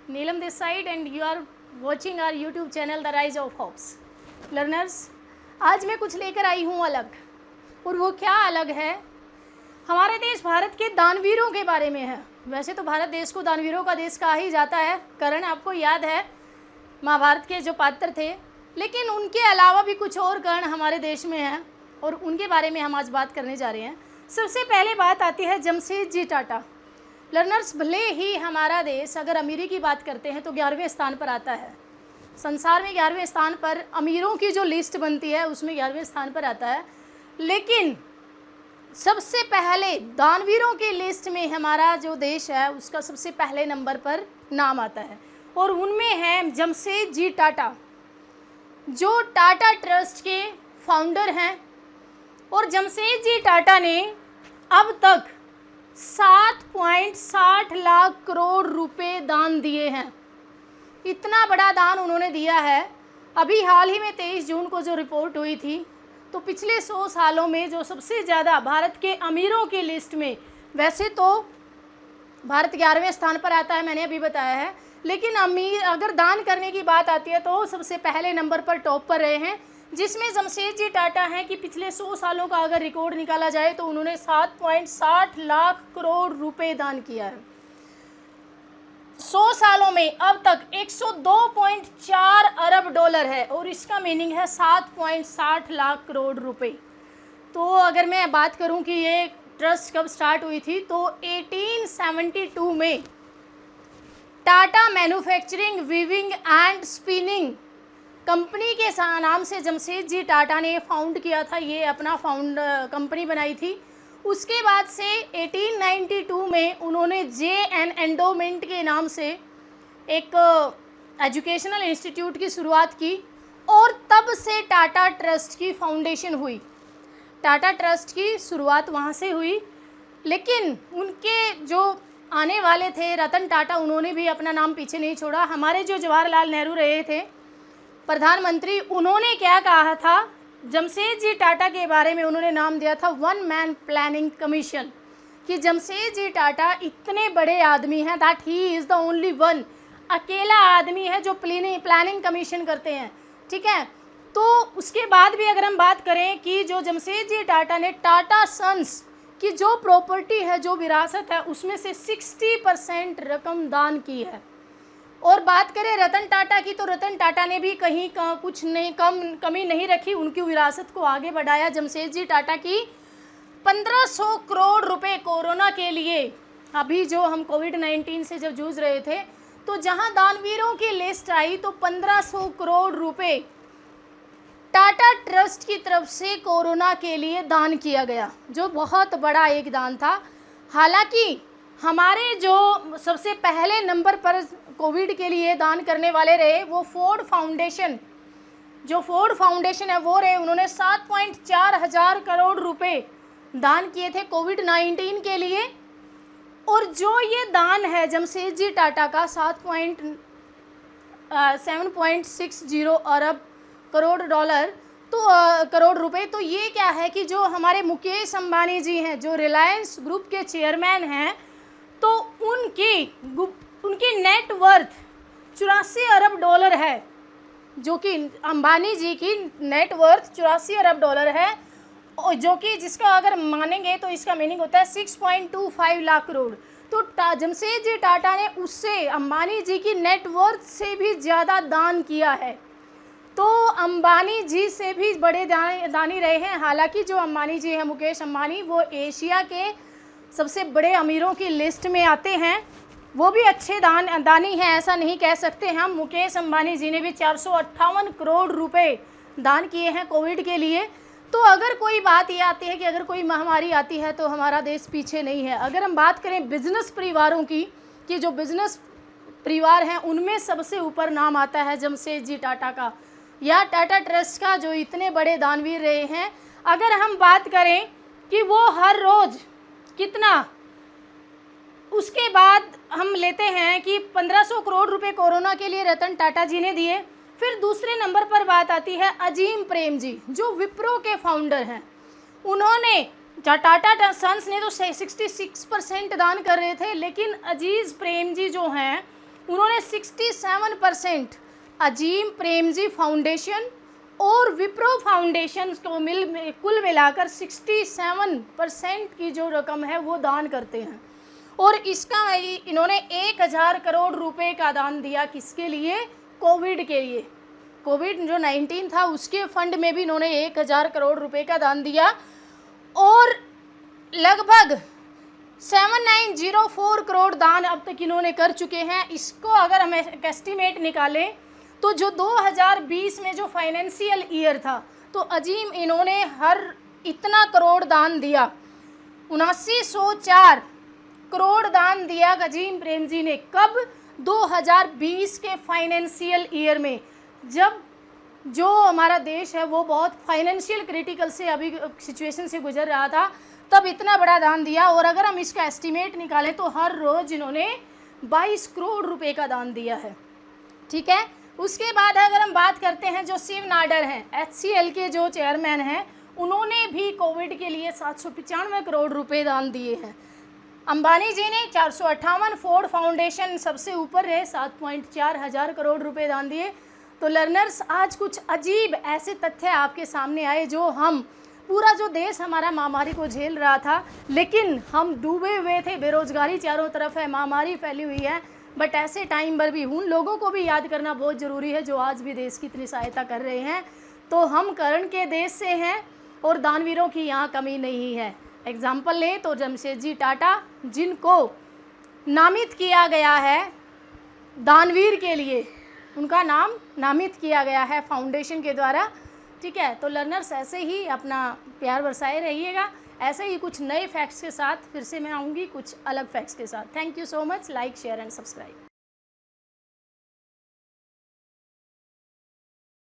Neelam this side and you are watching our YouTube channel The Rise of Hopes. Learners, आज मैं कुछ लेकर आई हूँ अलग, और वो क्या अलग है, हमारे देश भारत के दानवीरों के बारे में है। वैसे तो भारत देश को दानवीरों का देश कहा ही जाता है, कारण आपको याद है महाभारत के जो पात्र थे, लेकिन उनके अलावा भी कुछ और कारण हमारे देश में हैं और उनके बारे में हम आज बात करने जा रहे हैं। सबसे पहले बात आती है जमशेदजी टाटा। लर्नर्स, भले ही हमारा देश अगर अमीरी की बात करते हैं तो 11वें स्थान पर आता है, संसार में 11वें स्थान पर अमीरों की जो लिस्ट बनती है उसमें 11वें स्थान पर आता है, लेकिन सबसे पहले दानवीरों की लिस्ट में हमारा जो देश है उसका सबसे पहले नंबर पर नाम आता है, और उनमें है जमशेदजी टाटा, जो टाटा ट्रस्ट के फाउंडर हैं। और जमशेदजी टाटा ने अब तक 7.60 लाख करोड़ रुपए दान दिए हैं। इतना बड़ा दान उन्होंने दिया है। अभी हाल ही में 23 जून को जो रिपोर्ट हुई थी, तो पिछले 100 सालों में जो सबसे ज़्यादा भारत के अमीरों की लिस्ट में, वैसे तो भारत 11वें स्थान पर आता है, मैंने अभी बताया है, लेकिन अमीर अगर दान करने की बात आती है तो सबसे पहले नंबर पर टॉप पर रहे हैं, जिसमें जमशेदजी टाटा हैं कि पिछले 100 सालों का अगर रिकॉर्ड निकाला जाए तो उन्होंने 7.60 लाख करोड़ रुपए दान किया है। 100 सालों में अब तक 102.4 अरब डॉलर है, और इसका मीनिंग है 7.60 लाख करोड़ रुपए। तो अगर मैं बात करूं कि ये ट्रस्ट कब स्टार्ट हुई थी, तो 1872 में Tata manufacturing weaving and spinning company के नाम से जमशेदजी टाटा ने फाउंड किया था, ये अपना कंपनी बनाई थी। उसके बाद से 1892 में उन्होंने जे.एन. एंडोमेंट के नाम से एक एजुकेशनल इंस्टीट्यूट की शुरुआत की, और तब से टाटा ट्रस्ट की फाउंडेशन हुई। टाटा ट्रस्ट की शुरुआत वहाँ से हुई, लेकिन उनके जो आने वाले थे रतन टाटा, उन्होंने भी अपना नाम पीछे नहीं छोड़ा। हमारे जो जवाहरलाल नेहरू रहे थे प्रधानमंत्री, उन्होंने क्या कहा था जमशेदजी टाटा के बारे में, उन्होंने नाम दिया था वन मैन प्लानिंग कमीशन, कि जमशेदजी टाटा इतने बड़े आदमी हैं, that he is the only one, अकेला आदमी है जो प्लानिंग कमीशन करते हैं। ठीक है, तो उसके बाद भी अगर हम बात करें कि जो जमशेदजी टाटा ने टाटा सन्स की जो प्रॉपर्टी है, जो विरासत है, उसमें से 60% रकम दान की है। और बात करें रतन टाटा की, तो रतन टाटा ने भी कहीं कुछ नहीं कमी नहीं रखी, उनकी विरासत को आगे बढ़ाया। जमशेदजी टाटा की 1500 करोड़ रुपए कोरोना के लिए, अभी जो हम कोविड-19 से जब जूझ रहे थे, तो जहां दानवीरों की लिस्ट आई तो 1500 करोड़ रुपए टाटा ट्रस्ट की तरफ से कोरोना के लिए दान किया गया, जो बहुत बड़ा एक दान था। हालांकि हमारे जो सबसे पहले नंबर पर कोविड के लिए दान करने वाले रहे वो फोर्ड फाउंडेशन, जो फोर्ड फाउंडेशन है वो रहे, उन्होंने 7.4 हजार करोड़ रुपए दान किए थे कोविड-19 के लिए। और जो ये दान है जमशेदजी टाटा का 7.60 अरब करोड़ डॉलर, तो करोड़ रुपए, तो ये क्या है कि जो हमारे मुकेश अंबानी जी हैं, जो रिलायंस ग्रुप के चेयरमैन हैं, तो उनकी नेट वर्थ 84 अरब डॉलर है, जो कि अंबानी जी की नेट वर्थ 84 अरब डॉलर है, और जो कि जिसका अगर मानेंगे तो इसका मीनिंग होता है 6.25 लाख करोड़। तो जमशेदजी टाटा ने उससे, अंबानी जी की नेट वर्थ से भी ज़्यादा दान किया है। तो अंबानी जी से भी बड़े दानी रहे हैं। हालांकि जो अंबानी जी हैं, मुकेश अंबानी, वो एशिया के सबसे बड़े अमीरों की लिस्ट में आते हैं, वो भी अच्छे दानी हैं, ऐसा नहीं कह सकते हम। मुकेश अंबानी जी ने भी 458 करोड़ रुपए दान किए हैं कोविड के लिए। तो अगर कोई बात ये आती है कि अगर कोई महामारी आती है तो हमारा देश पीछे नहीं है। अगर हम बात करें बिजनेस परिवारों की, कि जो बिजनेस परिवार हैं उनमें सबसे ऊपर नाम आता है जमशेदजी टाटा का, या टाटा ट्रस्ट का, जो इतने बड़े दानवीर रहे हैं। अगर हम बात करें कि वो हर रोज़ कितना, उसके बाद हम लेते हैं कि 1500 करोड़ रुपए कोरोना के लिए रतन टाटा जी ने दिए। फिर दूसरे नंबर पर बात आती है अजीम प्रेम जी, जो विप्रो के फाउंडर हैं। उन्होंने, टाटा सन्स ने तो 66% दान कर रहे थे, लेकिन अजीज प्रेम जी जो हैं उन्होंने 67% अजीम प्रेमजी फाउंडेशन और विप्रो फाउंडेशन को कुल मिलाकर 67% की जो रकम है वो दान करते हैं। और इसका इन्होंने 1000 करोड़ रुपए का दान दिया, किसके लिए? कोविड के लिए। कोविड जो 19 था उसके फंड में भी इन्होंने 1000 करोड़ रुपए का दान दिया। और लगभग 7904 करोड़ दान अब तक इन्होंने कर चुके हैं। इसको अगर हम एक एस्टिमेट निकालें तो जो 2020 में जो फाइनेंशियल ईयर था तो अजीम इन्होंने हर इतना करोड़ दान दिया, 7904 करोड़ दान दिया अजीम प्रेमजी ने। कब? 2020 के फाइनेंशियल ईयर में, जब जो हमारा देश है वो बहुत फाइनेंशियल क्रिटिकल से अभी सिचुएशन से गुजर रहा था, तब इतना बड़ा दान दिया। और अगर हम इसका एस्टिमेट निकालें तो हर रोज़ इन्होंने 22 करोड़ रुपए का दान दिया है। ठीक है। उसके बाद अगर हम बात करते हैं जो शिव नाडर हैं, HCL के जो चेयरमैन हैं, उन्होंने भी कोविड के लिए 795 करोड़ रुपए दान दिए हैं। अंबानी जी ने 458, फोर्ड फाउंडेशन सबसे ऊपर है, 7.4 हज़ार करोड़ रुपए दान दिए। तो लर्नर्स, आज कुछ अजीब ऐसे तथ्य आपके सामने आए जो हम पूरा जो देश हमारा महामारी को झेल रहा था, लेकिन हम डूबे हुए थे, बेरोजगारी चारों तरफ है, महामारी फैली हुई है, बट ऐसे टाइम पर भी उन लोगों को भी याद करना बहुत ज़रूरी है जो आज भी देश की इतनी सहायता कर रहे हैं। तो हम कर्ण के देश से हैं और दानवीरों की यहाँ कमी नहीं है। एग्जाम्पल लें तो जमशेदजी टाटा, जिनको नामित किया गया है दानवीर के लिए, उनका नाम नामित किया गया है फाउंडेशन के द्वारा। ठीक है। तो लर्नर्स, ऐसे ही अपना प्यार बरसाए रहिएगा। ऐसे ही कुछ नए फैक्ट्स के साथ फिर से मैं आऊँगी, कुछ अलग फैक्ट्स के साथ। Thank you so much. Like, share and subscribe.